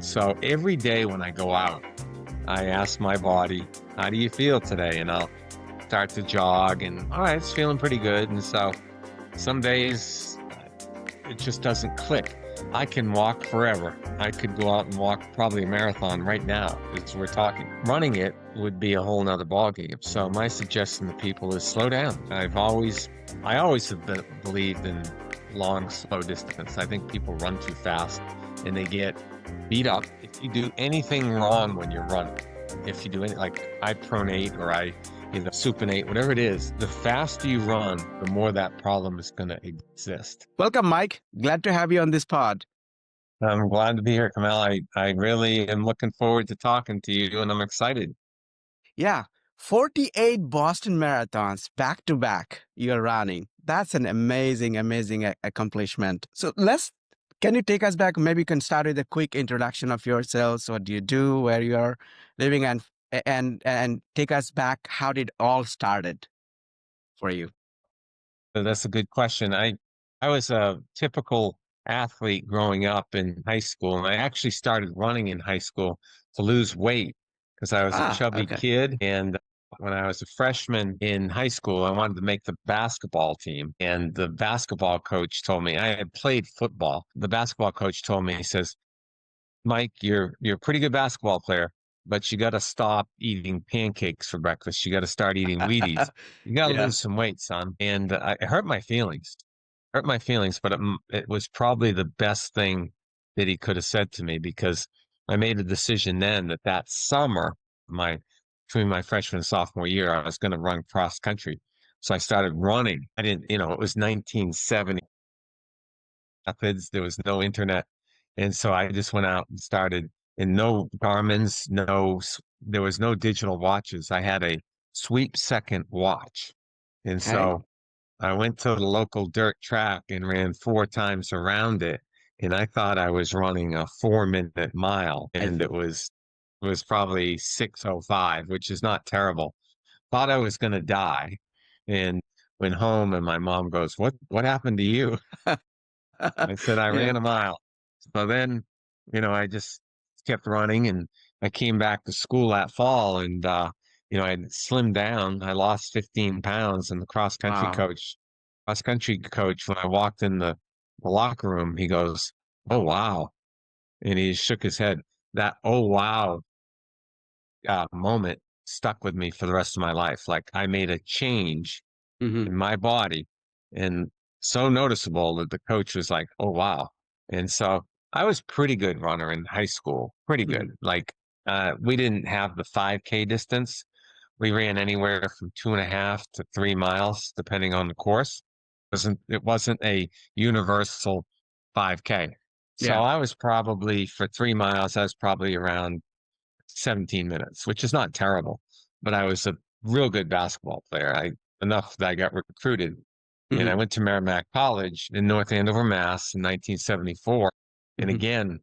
So every day when I go out, I ask my body, how do you feel today? And I'll start to jog and all right, it's feeling pretty good. And so some days it just doesn't click. I can walk forever. I could go out and walk probably a marathon right now as we're talking. Running it would be a whole nother ballgame. So my suggestion to people is slow down. I always have believed in long, slow distance. I think people run too fast and they get beat up. If you do anything wrong when you're running, if you do any, like I pronate or I either supinate, whatever it is, the faster you run, the more that problem is going to exist. Welcome, Mike. Glad to have you on this pod. I'm glad to be here, Kamal. I really am looking forward to talking to you, and I'm excited. Yeah, 48 Boston marathons back to back you're running. That's an amazing accomplishment. So can you take us back? Maybe you can start with a quick introduction of yourselves. What do you do, where you're living, and take us back. How did it all started for you? So that's a good question. I was a typical athlete growing up in high school, and I actually started running in high school to lose weight because I was a chubby Okay. kid. And when I was a freshman in high school, I wanted to make the basketball team. And the basketball coach told me I had played football. The basketball coach told me, he says, Mike, you're a pretty good basketball player, but you got to stop eating pancakes for breakfast. You got to start eating Wheaties. You got to Yeah. lose some weight, son. And it hurt my feelings, but it was probably the best thing that he could have said to me because I made a decision then that summer, my between my freshman and sophomore year, I was going to run cross country. So I started running. I didn't, it was 1970 methods. There was no internet. And so I just went out and started and no Garmin's, there was no digital watches. I had a sweep second watch. And Okay. so I went to the local dirt track and ran 4 times around it. And I thought I was running a 4 minute mile I and see. it was probably 6:05, which is not terrible. Thought I was going to die and went home and my mom goes, what happened to you? I said I Yeah. ran a mile. So then, I just kept running and I came back to school that fall and I had slimmed down. I lost 15 pounds and the Wow. cross country coach, when I walked in the locker room, he goes, "Oh wow." And he shook his head. That "oh wow" moment stuck with me for the rest of my life. Like I made a change Hmm. in my body and so noticeable that the coach was like, "Oh wow." And so I was pretty good runner in high school, pretty good. Hmm. Like we didn't have the 5K distance. We ran anywhere from 2.5 to 3 miles, depending on the course. It wasn't a universal 5K. So Yeah. I was probably for 3 miles, I was probably around 17 minutes, which is not terrible, but I was a real good basketball player. Enough that I got recruited and I Hmm. went to Merrimack College in North Andover, Mass in 1974. And Hmm. again,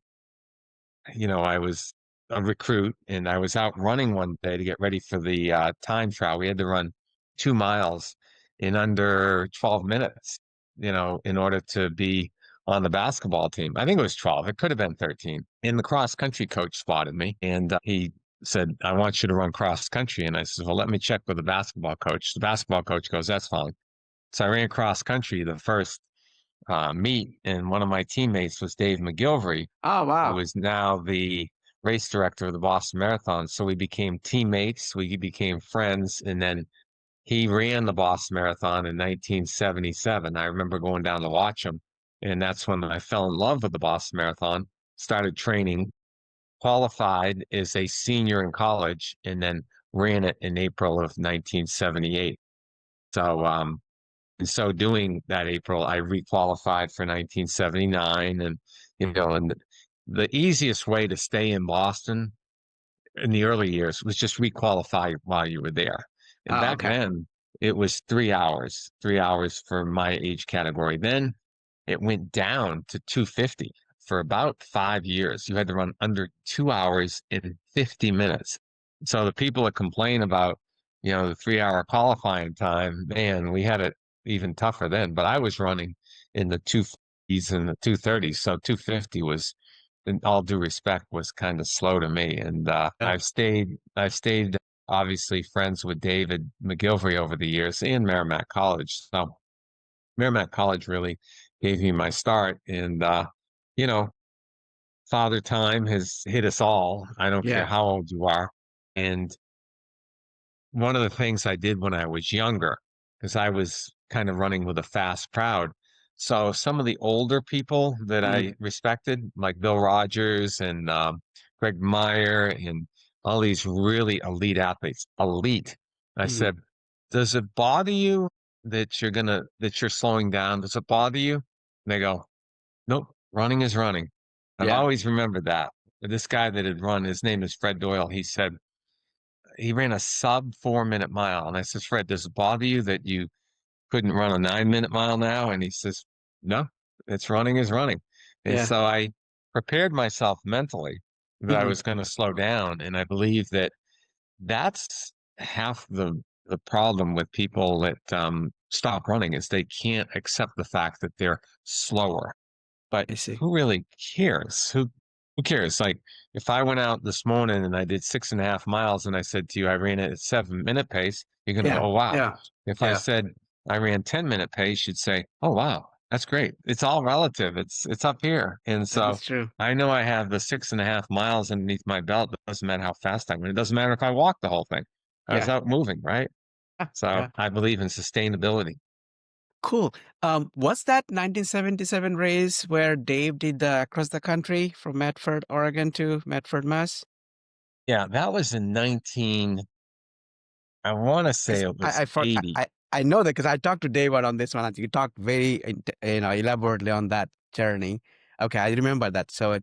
I was a recruit and I was out running one day to get ready for the time trial. We had to run 2 miles in under 12 minutes, in order to be on the basketball team. I think it was 12. It could have been 13. And the cross country coach spotted me and he said, I want you to run cross country. And I said, well, let me check with the basketball coach. The basketball coach goes, that's fine. So I ran cross country the first meet, and one of my teammates was Dave McGilvery, Oh, who wow. is now the race director of the Boston Marathon. So we became teammates, we became friends, and then he ran the Boston Marathon in 1977. I remember going down to watch him, and that's when I fell in love with the Boston Marathon, started training, qualified as a senior in college, and then ran it in April of 1978. So, in so doing that April, I requalified for 1979. And the easiest way to stay in Boston in the early years was just requalify while you were there. And Oh, back okay. then it was 3 hours for my age category. Then it went down to 250 for about 5 years. You had to run under 2 hours and 50 minutes. So the people that complain about, the 3 hour qualifying time, man, we had it even tougher then. But I was running in the 250s and the 230s. So 250 was in all due respect, was kind of slow to me. And Yeah. I've stayed obviously friends with David McGilvery over the years in Merrimack College. So Merrimack College really gave me my start. And you know, Father Time has hit us all. I don't care Yeah. how old you are. And one of the things I did when I was younger, because I was kind of running with a fast crowd. So some of the older people that Mm, I respected, like Bill Rogers and Greg Meyer and all these really elite athletes, elite. I mm, said, does it bother you that you're slowing down? Does it bother you? And they go, nope, running is running. I've yeah. always remembered that. This guy that had run, his name is Fred Doyle. He said, he ran a sub 4 minute mile. And I says, Fred, does it bother you that you couldn't run a 9 minute mile now? And he says, no, it's running is running. And Yeah. so I prepared myself mentally that I Mm, was going to slow down. And I believe that that's half the problem with people that stop running is they can't accept the fact that they're slower. But I see. who really cares? Who cares? Like if I went out this morning and I did 6.5 miles and I said to you I ran it at 7 minute pace, you're gonna go, Yeah. oh wow. Yeah. If I Yeah. said I ran 10 minute pace, you'd say, oh wow, that's great. It's all relative. It's up here. And That so is true. I know I have the 6.5 miles underneath my belt. It doesn't matter how fast I went. It doesn't matter if I walk the whole thing. I was Yeah. out moving, right? Yeah. So Yeah. I believe in sustainability. Cool. What's that 1977 race where Dave did the across the country from Medford, Oregon to Medford, Mass? Yeah, that was in 19, I want to say Because it was I 80. I know that because I talked to David on this one. And you talked very elaborately on that journey. Okay, I remember that. So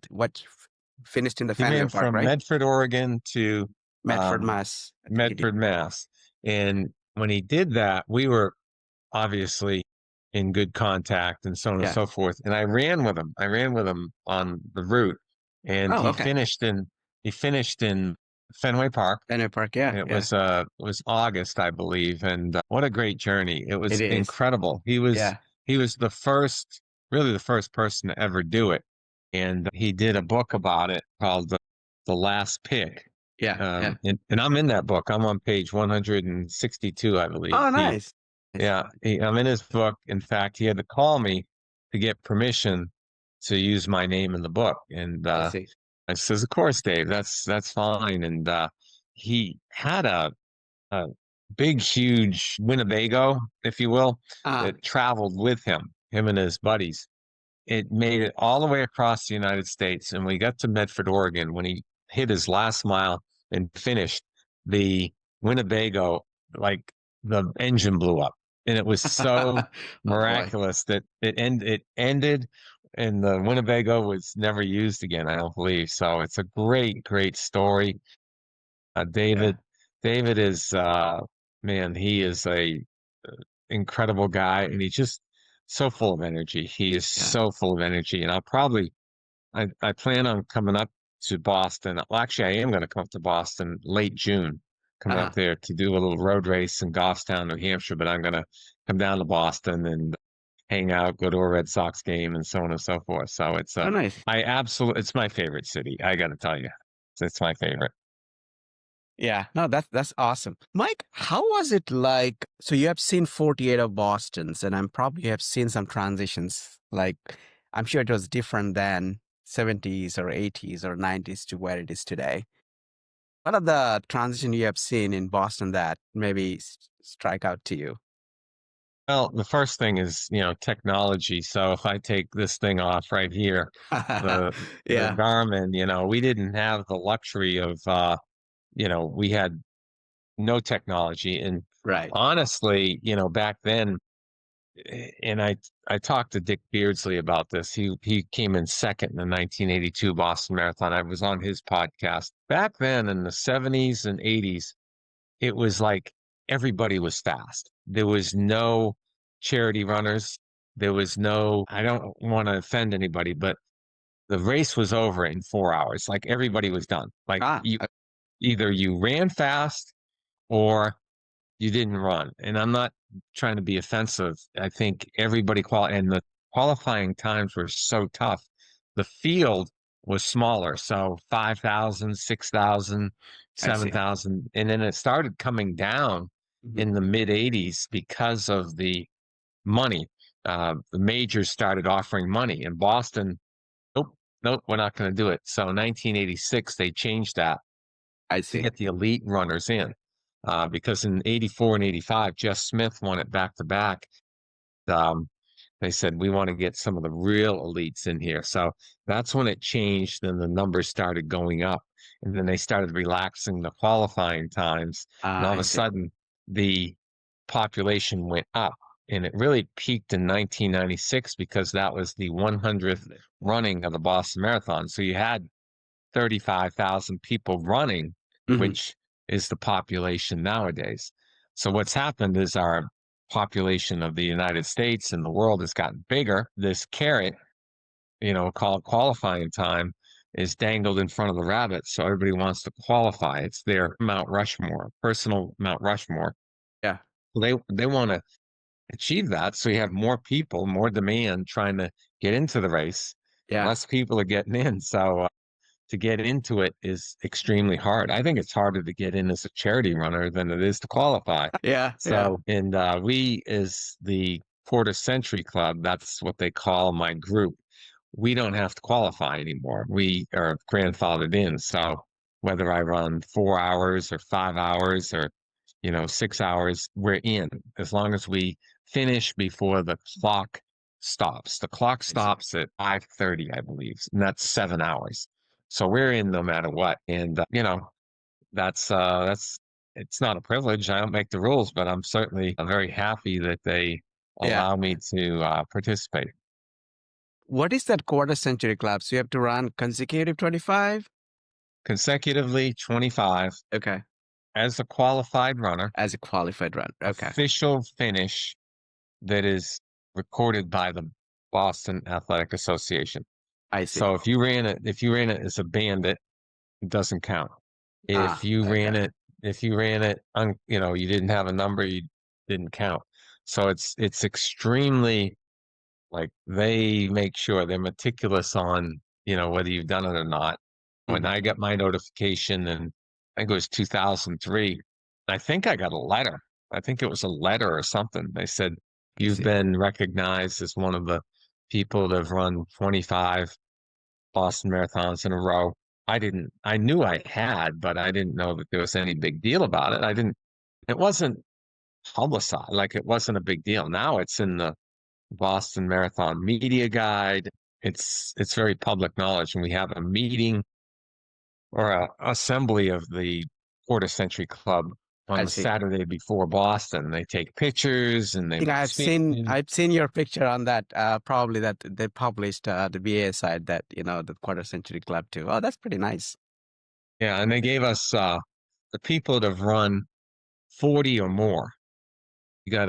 finished in the He Fenway ran Park, from right? Medford, Oregon to Medford, um, Mass. I think he did. Medford, Mass. And when he did that, we were obviously in good contact and so on and Yeah. so forth. And I ran with him. I ran with him on the route, and Oh, okay. he finished in Fenway Park. Fenway Park. Yeah. Yeah. It was August, I believe, and what a great journey. It It was is. incredible. Yeah. He was the first, really the first person to ever do it. And he did a book about it called The Last Pick. Yeah. Yeah. And I'm in that book. I'm on page 162, I believe. Oh, nice. Nice. I'm in his book. In fact, he had to call me to get permission to use my name in the book. And I see. I says, of course, Dave, that's fine. And he had a big, huge Winnebago, if you will, Uh, that traveled with him and his buddies. It made it all the way across the United States. And we got to Medford, Oregon, when he hit his last mile and finished, the Winnebago, like the engine blew up. And it was so oh boy. miraculous that it ended and the Winnebago was never used again, I don't believe. So it's a great, great story. Yeah. David is man, he is a incredible guy and he's just so full of energy. He is Yeah. so full of energy. And I plan on coming up to Boston. Well, actually, I am going to come up to Boston late June, coming Uh-huh. up there to do a little road race in Goffstown, New Hampshire. But I'm going to come down to Boston and hang out, go to a Red Sox game, and so on and so forth. So Oh, nice. it's my favorite city. I got to tell you, it's my favorite. Yeah, no, that's awesome. Mike, how was it like? So you have seen 48 of Boston's, and I'm probably have seen some transitions. Like, I'm sure it was different than 70s or 80s or 90s to where it is today. What are the transition you have seen in Boston that maybe strike out to you? Well, the first thing is, technology. So if I take this thing off right here, the the Yeah, Garmin, we didn't have the luxury of we had no technology. And right. honestly, back then, and I talked to Dick Beardsley about this. He came in second in the 1982 Boston Marathon. I was on his podcast. Back then in the 70s and 80s, it was like everybody was fast. There was no charity runners. There was no, I don't want to offend anybody, but the race was over in 4 hours. Like everybody was done. Like Ah, either you ran fast or you didn't run. And I'm not trying to be offensive. I think everybody and the qualifying times were so tough. The field was smaller. So 5,000, 6,000, I seven see. thousand, And then it started coming down Mhm. in the mid 80s because of the money. The majors started offering money in Boston. Nope, nope, we're not going to do it. So 1986, they changed that I to see. get the elite runners in. Because in 84 and 85, Jess Smith won it back to back. Um, they said, we want to get some of the real elites in here. So that's when it changed and the numbers started going up. And then they started relaxing the qualifying times. And all of I a see. sudden, the population went up. And it really peaked in 1996 because that was the 100th running of the Boston Marathon. So you had 35,000 people running, Hmm. which is the population nowadays. So what's happened is our population of the United States and the world has gotten bigger. This carrot, called qualifying time, is dangled in front of the rabbit. So everybody wants to qualify. It's their Mount Rushmore, personal Mount Rushmore. Yeah. They want to achieve that. So you have more people, more demand trying to get into the race. Yeah. Less people are getting in. So to get into it is extremely hard. I think it's harder to get in as a charity runner than it is to qualify. Yeah. Yeah. So, and we, as the quarter century club, that's what they call my group. We don't have to qualify anymore. We are grandfathered in. So whether I run 4 hours or 5 hours or 6 hours, we're in as long as we finish before the clock stops. The clock I see. stops at 5:30, I believe, and that's 7 hours. So we're in no matter what. And that's it's not a privilege. I don't make the rules, but I'm certainly very happy that they Yeah. allow me to participate What is that quarter century club? So you have to run consecutive 25? consecutively 25 Okay. as a qualified runner, As a qualified run. Okay. official finish that is recorded by the Boston Athletic Association. I see. So if you ran it as a bandit, it doesn't count. If Ah, you ran okay. it, if you ran it, you didn't have a number, you didn't count. So it's extremely like they make sure they're meticulous on, whether you've done it or not. When Hmm. I got my notification, and I think it was 2003, I think I got a letter. I think it was a letter or something. They said, I you've see. been recognized as one of the people that have run 25 Boston marathons in a row. I knew I had, but I didn't know that there was any big deal about it. It wasn't publicized, like it wasn't a big deal. Now it's in the Boston Marathon Media Guide. It's very public knowledge, and we have a meeting or a assembly of the quarter century club on I the see. Saturday before Boston. They take pictures and they I think make speeches. I've seen your picture on that. Probably that they published the BA side that the quarter century club too. Oh, that's pretty nice. Yeah, and they gave us the people that have run 40 or more. We got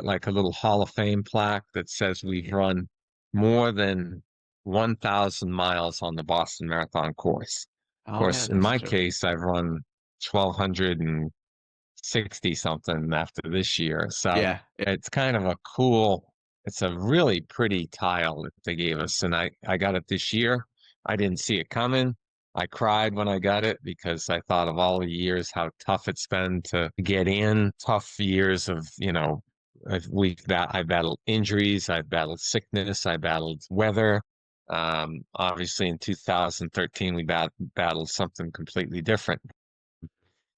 like a little Hall of Fame plaque that says we've run more than 1,000 miles on the Boston Marathon course. Of Oh yeah, course, in that's my true. case, I've run 1,260 something after this year. So Yeah, yeah. it's kind of a cool, it's a really pretty tile that they gave us. And I got it this year. I didn't see it coming. I cried when I got it because I thought of all the years how tough it's been to get in, tough years of, I battled injuries, I battled sickness, I battled weather. Obviously in 2013 we battled something completely different.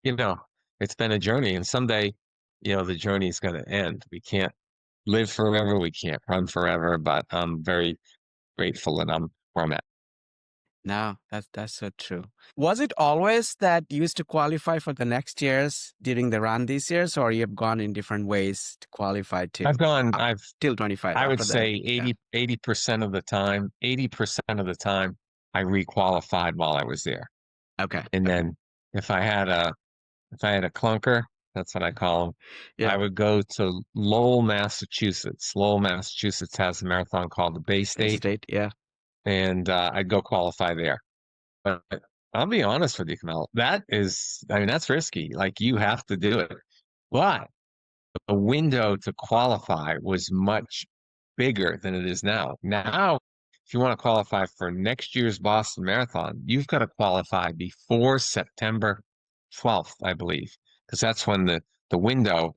You know, it's been a journey, and someday, the journey is going to end. We can't live forever, we can't run forever, but I'm very grateful that I'm where I'm at. No, that's so true. Was it always that you used to qualify for the next years during the run these years, or you have gone in different ways to qualify I've too? gone, Up till 25 I would after that. say Yeah. 80% of the time, 80% of the time, I requalified while I was there. Okay. And Okay. then if I had a, if I had a clunker, that's what I call them, I Yeah. would go to Lowell, Massachusetts. Lowell, Massachusetts has a marathon called the Bay Bay State, State. Yeah. and I'd go qualify there. But I'll be honest with you, Kamal. I mean, that's risky. Like you have to do it. But the window to qualify was much bigger than it is now. Now, if you want to qualify for next year's Boston Marathon, you've got to qualify before September 12th, I believe, because that's when the window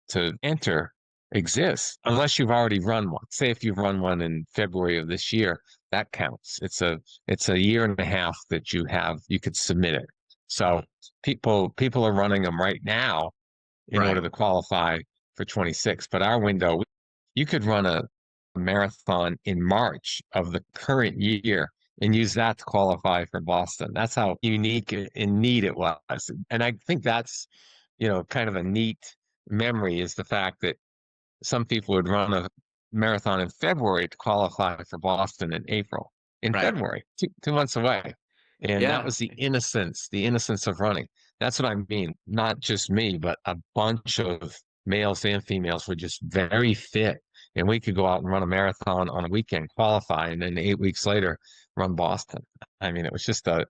to enter exists, unless you've already run one. Say if you've run one in February of this year, that counts. It's a year and a half that you could submit it. So people are running them right now in Right. order to qualify for 26. But our window, you could run a marathon in March of the current year and use that to qualify for Boston. That's how unique and neat it was. And I think that's, kind of a neat memory is the fact that some people would run a marathon in February to qualify for Boston in April, in Right. February, 2 months away. And that Yeah. was the innocence of running. That's what I mean. Not just me, but a bunch of males and females were just very fit. And we could go out and run a marathon on a weekend, qualify, and then 8 weeks later run Boston. I mean, it was just a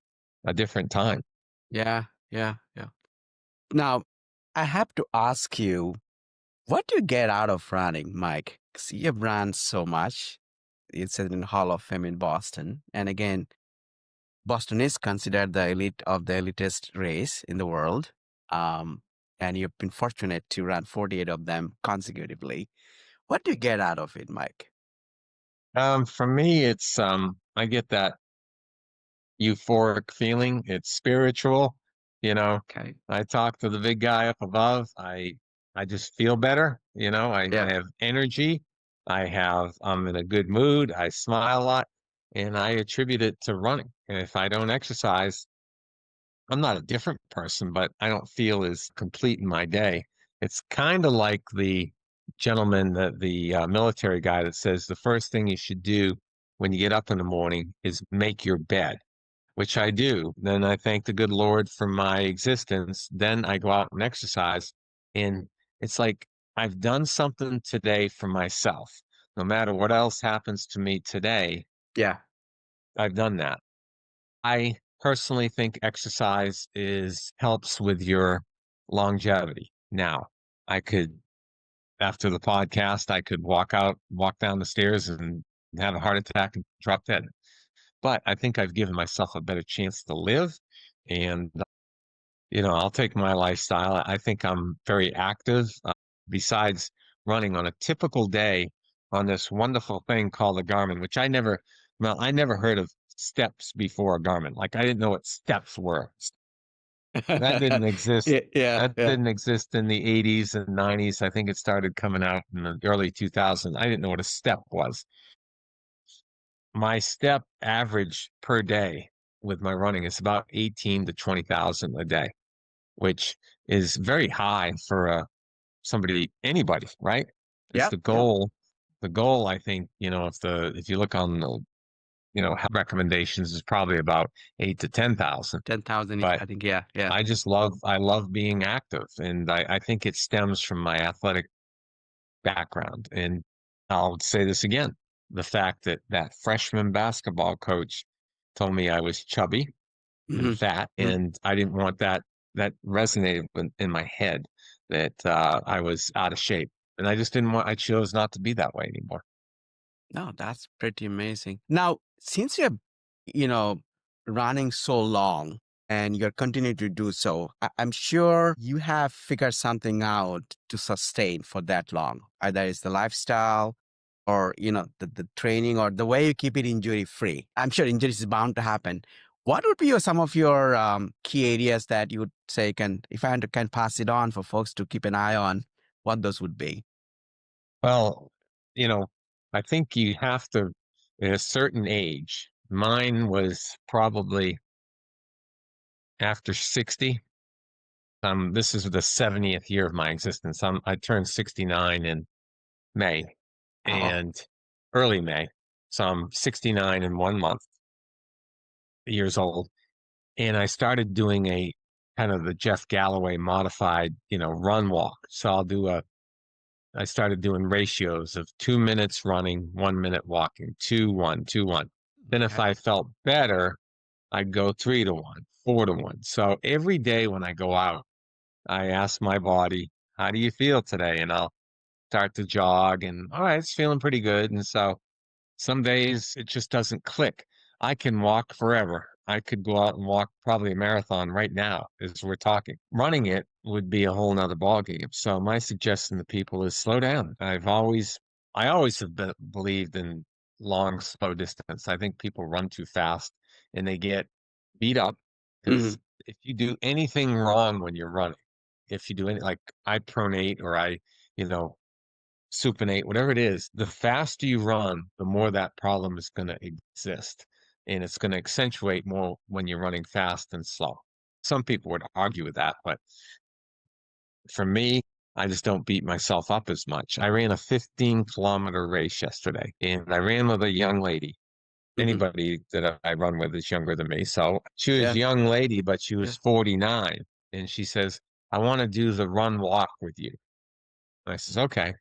different time. Yeah. Yeah. Yeah. Now, I have to ask you, what do you get out of running, Mike? 'Cause you have run so much. It's in Hall of Fame in Boston. And again, Boston is considered the elite of the elitist race in the world. Um, and you've been fortunate to run 48 of them consecutively. What do you get out of it, Mike? For me, it's I get that euphoric feeling. It's spiritual, you know. Okay. I talk to the big guy up above. I just feel better, Yeah. I have energy. I'm in a good mood. I smile a lot, and I attribute it to running. And if I don't exercise, I'm not a different person, but I don't feel as complete in my day. It's kind of like the gentleman, the military guy that says the first thing you should do when you get up in the morning is make your bed, which I do. Then I thank the good Lord for my existence. Then I go out and exercise. And it's like I've done something today for myself. No matter what else happens to me today, Yeah. I've done that. I personally think exercise is helps with your longevity. Now, I could, after the podcast, I could walk down the stairs and have a heart attack and drop dead. But I think I've given myself a better chance to live. And, I'll take my lifestyle. I think I'm very active. Besides running on a typical day on this wonderful thing called a Garmin, which I never heard of steps before a Garmin. Like I didn't know what steps were. That didn't exist. Yeah. Yeah. That Yeah. didn't exist in the 80s and 90s. I think it started coming out in the early 2000s. I didn't know what a step was. My step average per day with my running is about 18 to 20,000 a day, which is very high for anybody, right? It's Yeah. Yeah. the goal, I think, if you look on the, health recommendations is probably about 8 to 10,000. 10,000, But I think. Yeah. Yeah. I love being active. And I think it stems from my athletic background. And I'll say this again, the fact that that freshman basketball coach told me I was chubby and Hmm. fat, and I didn't want that resonated in my head that I was out of shape. And I just didn't want, I chose not to be that way anymore. No, that's pretty amazing. Now, since you're, you know, running so long and you're continuing to do so, I'm sure you have figured something out to sustain for that long. Either it's the lifestyle or, the training or the way you keep it injury free. I'm sure injuries is bound to happen. What would be some of your key areas that you would say if I can pass it on for folks to keep an eye on, what those would be? Well, you know, I think you have to, at a certain age, mine was probably after 60. This is the 70th year of my existence. I turned 69 in May Oh, and early May. So I'm 69 in 1 month, years old. And I started doing a kind of the Jeff Galloway modified, run walk. So I started doing ratios of 2 minutes running, 1 minute walking, 2-1, 2-1. Then if okay. I felt better, I'd go 3-1, 4-1. So every day when I go out, I ask my body, how do you feel today? And I'll start to jog and all right, it's feeling pretty good. And so Some days it just doesn't click. I can walk forever. I could go out and walk probably a marathon right now as we're talking. Running it would be a whole nother ballgame. So my suggestion to people is slow down. I always have believed in long, slow distance. I think people run too fast and they get beat up Hmm. because if you do anything wrong when you're running, if you do any like I pronate or you know, supinate, whatever it is, the faster you run, the more that problem is going to exist. And it's going to accentuate more when you're running fast and slow. Some people would argue with that, but for me, I just don't beat myself up as much. I ran a 15-kilometer race yesterday, and I ran with a young lady. Hmm. Anybody that I run with is younger than me. So she was Yeah. a young lady, but she Yeah. was 49. And she says, I want to do the run walk with you. I says, okay.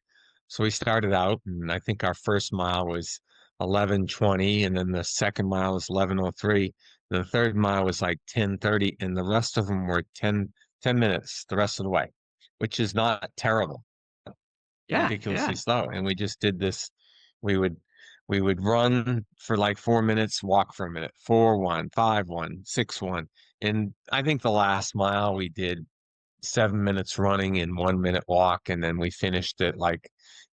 So we started out, and I think our first mile was 11:20, and then the second mile was 11:03. The third mile was like 10:30, and the rest of them were 10 minutes the rest of the way, which is not terrible, Yeah. ridiculously Yeah. slow. And we just did this. We would we would run for like 4 minutes, walk for a minute, 4-1, 5-1, 6-1. And I think the last mile we did 7 minutes running and 1 minute walk, and then we finished at like,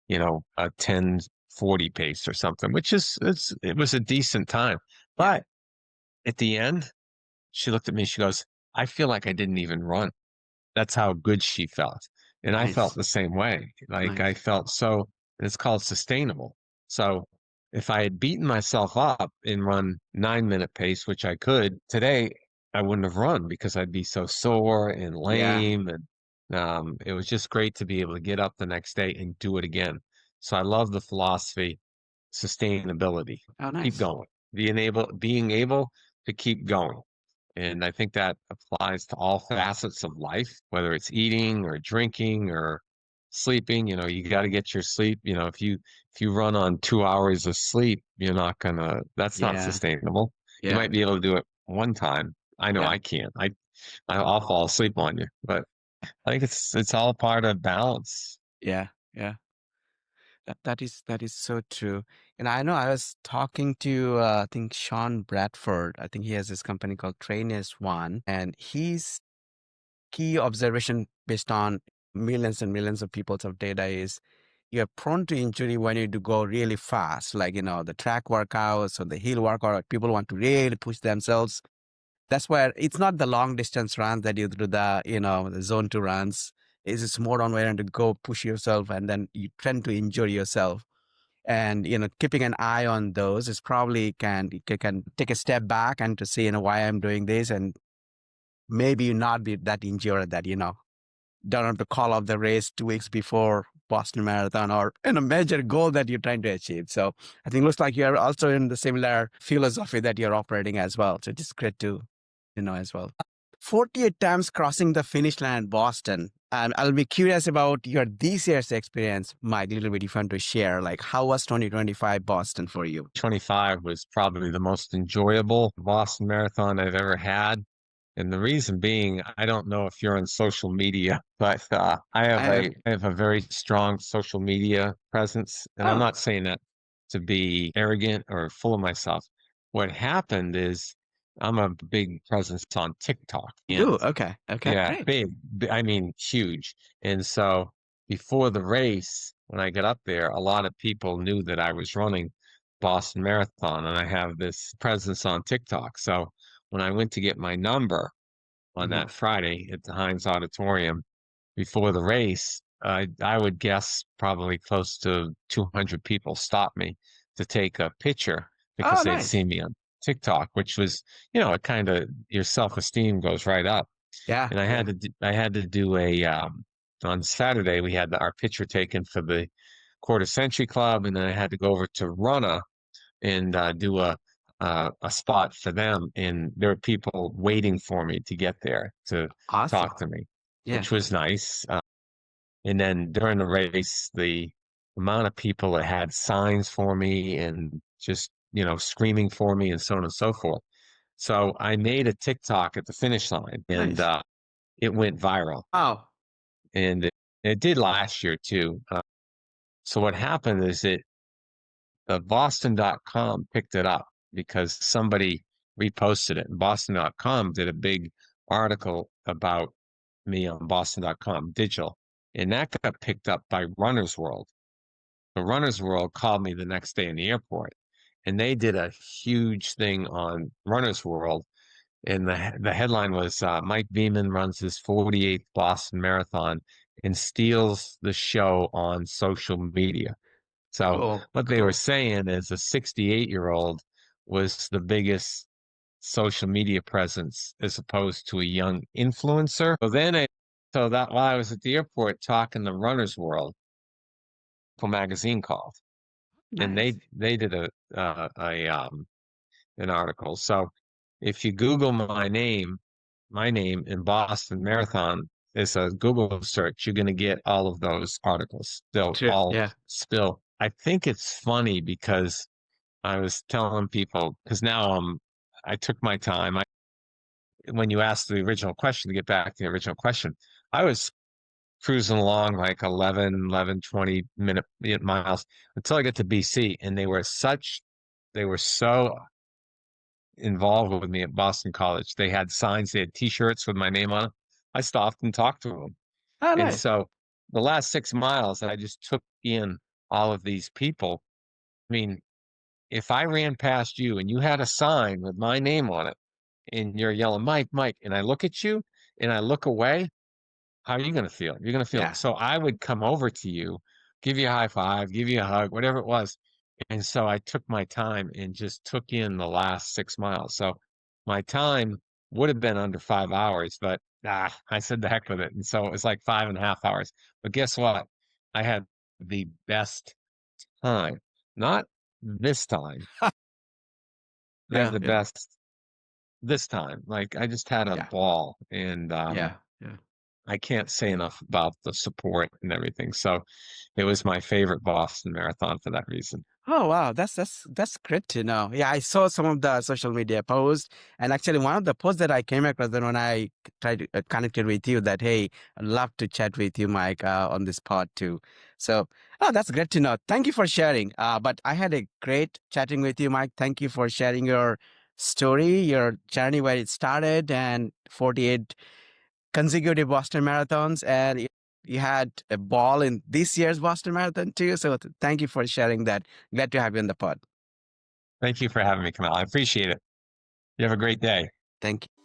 a 10:40 pace or something, which it was a decent time. Yeah. But at the end, she looked at me, she goes, I feel like I didn't even run. That's how good she felt. And I felt Nice. the same way. Like I Nice. felt so, and it's called sustainable. So if I had beaten myself up and run 9 minute pace, which I could today, I wouldn't have run because I'd be so sore and Yeah. lame. And it was just great to be able to get up the next day and do it again. So I love the philosophy, sustainability, Oh, keep nice. going, being able to keep going. And I think that applies to all facets of life, whether it's eating or drinking or sleeping. You got to get your sleep. If you run on 2 hours of sleep, that's not Yeah. sustainable. You Yeah. might be able to do it one time. I know Yeah. I can't. I'll fall asleep on you, but I think it's all part of balance. Yeah. Yeah. That is so true. And I know I was talking to I think Sean Bradford. I think he has this company called Trainers One, and his key observation based on millions and millions of people's of data is you're prone to injury when you do go really fast, like the track workouts or the hill workout. People want to really push themselves. That's where it's not the long distance runs that you do the zone two runs. It's just more on where to go push yourself and then you tend to injure yourself. And keeping an eye on those is probably can take a step back and to see why I'm doing this, and maybe you not be that injured that don't have to call off the race 2 weeks before Boston Marathon or in a major goal that you're trying to achieve. So I think looks like you're also in the similar philosophy that you're operating as well. So it's great to know as well. 48 times crossing the finish line in Boston. And I'll be curious about your this year's experience, Mike, a little bit if you want to share. Like, how was 2025 Boston for you? 25 was probably the most enjoyable Boston Marathon I've ever had. And the reason being, I don't know if you're on social media, but I I have am. a very strong social media presence, and I'm Oh, not saying that to be arrogant or full of myself. What happened is I'm a big presence on TikTok, and you. Okay. Okay. yeah, Great. I mean huge. And so before the race, when I got up there, a lot of people knew that I was running Boston Marathon, and I have this presence on TikTok. So when I went to get my number on Hmm. that Friday at the Heinz Auditorium before the race, I would guess probably close to 200 people stopped me to take a picture Oh, because they'd nice. seen me on TikTok, which was, it kind of your self-esteem goes right up. Yeah. And Yeah. I had to do on Saturday we had our picture taken for the Quarter Century Club, and then I had to go over to Runner and do a spot for them, and there were people waiting for me to get there to Awesome. talk to me, Yeah. which was nice. And then during the race, the amount of people that had signs for me and just screaming for me and so on and so forth. So I made a TikTok at the finish line, and Nice. it went viral, Oh. and it did last year too. So what happened is the Boston.com picked it up because somebody reposted it. And Boston.com did a big article about me on Boston.com digital. And that got picked up by Runner's World. The Runner's World called me the next day in the airport, and they did a huge thing on Runner's World. And the headline was Mike Beeman runs his 48th Boston Marathon and steals the show on social media. So Cool, what they were cool. saying is a 68-year-old was the biggest social media presence as opposed to a young influencer. So that while I was at the airport talking to Runner's World, magazine called, and Nice. they did an article. So if you Google my name in Boston Marathon is a Google search, you're going to get all of those articles. They'll True. all Yeah. spill. I think it's funny because I was telling people, because now I took my time. When you asked the original question, to get back to the original question, I was cruising along like 20 minute miles until I got to BC, and they were so involved with me at Boston College. They had signs, they had T-shirts with my name on them. I stopped and talked to them. Oh, And nice. so the last 6 miles, I just took in all of these people. I mean, if I ran past you and you had a sign with my name on it and you're yelling, Mike, Mike, and I look at you and I look away, how are you going to feel? You're going to feel. Yeah. So I would come over to you, give you a high five, give you a hug, whatever it was. And so I took my time and just took in the last 6 miles. So my time would have been under 5 hours, but I said the heck with it. And so it was like 5.5 hours. But guess what? I had the best time. Not this time. I had Yeah. the Yeah. best this time. Like I just had a Yeah. ball. And Yeah. Yeah. I can't say enough about the support and everything. So it was my favorite Boston Marathon for that reason. Oh wow, that's great to know. Yeah, I saw some of the social media posts, and actually one of the posts that I came across then when I tried to connected with you that hey, I'd love to chat with you, Mike, on this pod too. So, oh, that's great to know. Thank you for sharing. But I had a great chatting with you, Mike. Thank you for sharing your story, your journey where it started, and 48 consecutive Boston marathons, and you had a ball in this year's Boston Marathon too. So thank you for sharing that. Glad to have you on the pod. Thank you for having me, Kamal. I appreciate it. You have a great day. Thank you.